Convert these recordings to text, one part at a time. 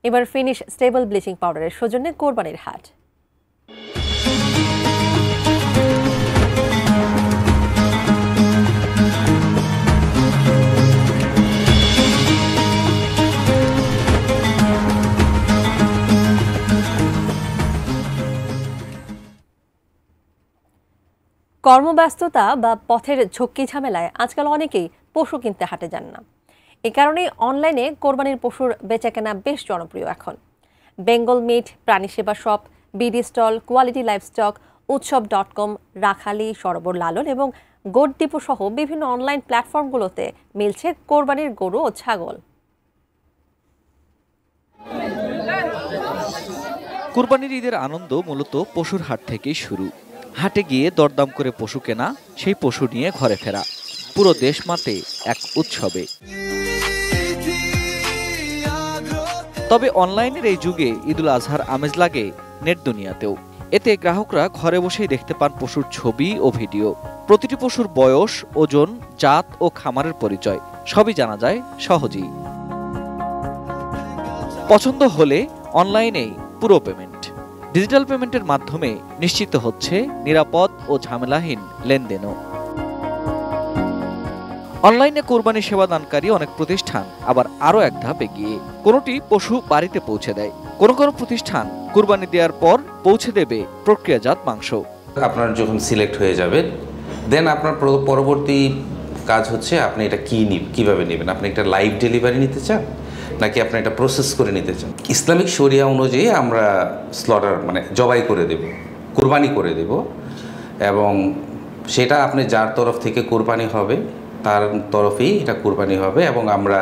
এবার finish stable bleaching পাউডারের সৌজন্যে কোরবানির হাট। কর্মব্যস্ততা বা পথের ঝক্কি ঝামেলায় আজকাল অনেকেই পশু কিনতে হাটে যান না। এ কারণেই অনলাইনে কোরবানির পশুর বেচাকেনা বেশ জনপ্রিয় এখন। Bengal meat, Prani Seba shop, BD stall, quality livestock, উৎসব.com, রাখালি, সরোবর লালন এবং গোট ডিপো সহ বিভিন্ন অনলাইন প্ল্যাটফর্মগুলোতে মিলছে কোরবানির গরু ও ছাগল। কোরবানির ঈদের আনন্দ মূলত পশুর হাট থেকেই শুরু। হাটে গিয়ে দরদাম করে পশু কেনা, সেই পশু নিয়ে ঘরে ফেরা, পুরো দেশ মাতে এক উৎসবে। তবে অনলাইনের এই যুগে ঈদুল আজহার আমেজ লাগে নেট দুনিয়াতেও। এতে গ্রাহকরা ঘরে বসেই দেখতে পান পশুর ছবি ও ভিডিও। প্রতিটি পশুর বয়স, ওজন, জাত ও খামারের পরিচয় সবই জানা যায় সহজেই। পছন্দ হলে অনলাইনেই পুরো পেমেন্ট। ডিজিটাল পেমেন্টের মাধ্যমে নিশ্চিত হচ্ছে নিরাপদ ও ঝামেলাহীন লেনদেনও। অনলাইনে কোরবানি সেবাদানকারী অনেক প্রতিষ্ঠান আবার আরও এক ধাপ এগিয়ে। কোনোটি পশু বাড়িতে পৌঁছে দেয়, কোনো প্রতিষ্ঠান কোরবানি দেওয়ার পর পৌঁছে দেবে প্রক্রিয়াজাত মাংস। আপনার যখন সিলেক্ট হয়ে যাবে, দেন আপনার পরবর্তী কাজ হচ্ছে আপনি এটা কিভাবে নেবেন। আপনি একটা লাইভ ডেলিভারি নিতে চান নাকি আপনি এটা প্রসেস করে নিতে চান। ইসলামিক শরিয়া অনুযায়ী আমরা স্লটার জবাই করে দেব, কোরবানি করে দেব, এবং সেটা আপনি যার তরফ থেকে কোরবানি হবে তার তরফেই এটা কোরবানি হবে। এবং আমরা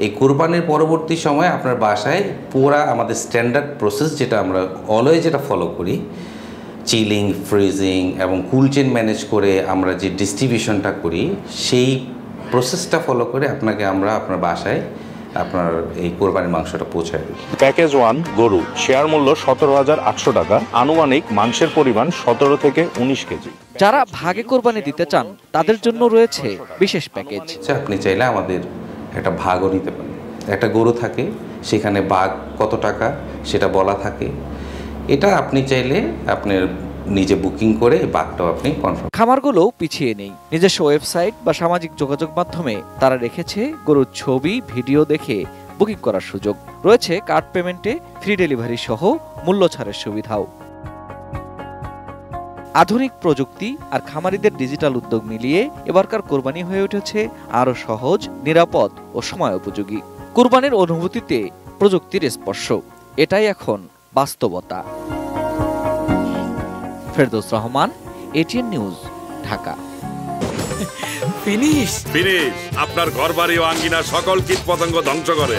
এই কোরবানির পরবর্তী সময় আপনার বাসায় পুরা আমাদের স্ট্যান্ডার্ড প্রসেস যেটা আমরা অলওয়েজ যেটা ফলো করি, চিলিং, ফ্রিজিং এবং কুল চেন ম্যানেজ করে আমরা যে ডিস্ট্রিবিউশনটা করি, সেই প্রসেসটা ফলো করে আমরা আপনার বাসায় আপনার এই কোরবানির মাংসটা পৌঁছায় দেব। প্যাকেজ 1 গরু, শেয়ার মূল্য 17,800 টাকা, আনুমানিক মাংসের পরিমাণ 17 থেকে 19 কেজি। যারা ভাগে কোরবানি দিতে চান তাদের জন্য রয়েছে বিশেষ প্যাকেজ। আপনি চাইলে আমাদের একটা ভাগও নিতে পারেন। একটা গরু থাকে, সেখানে ভাগ কত টাকা সেটা বলা থাকে। এটা আপনি চাইলে আপনার নিজে বুকিং করে ভাগটাও আপনি কনফার্ম। খামারগুলো পিছিয়ে নেই। নিজস্ব ওয়েবসাইট বা সামাজিক যোগাযোগ মাধ্যমে তারা রেখেছে গরুর ছবি, ভিডিও দেখে বুকিং করার সুযোগ। রয়েছে কার্ড পেমেন্টে ফ্রি ডেলিভারি সহ মূল্য ছাড়ের সুবিধাও। আধুনিক প্রযুক্তি আর খামারিদের ডিজিটাল উদ্যোগ মিলিয়ে এবারকার কোরবানি হয়ে উঠেছে আরও সহজ, নিরাপদ ও সময় উপযোগী। কোরবানির অনুভূতিতে প্রযুক্তির স্পর্শ, এটাই এখন বাস্তবতা। Ferdous Rahman, ATN news, Dhaka. Finish আপনার ঘরবাড়ি ও আঙ্গিনা সকল কীটপতঙ্গ ধ্বংস করে।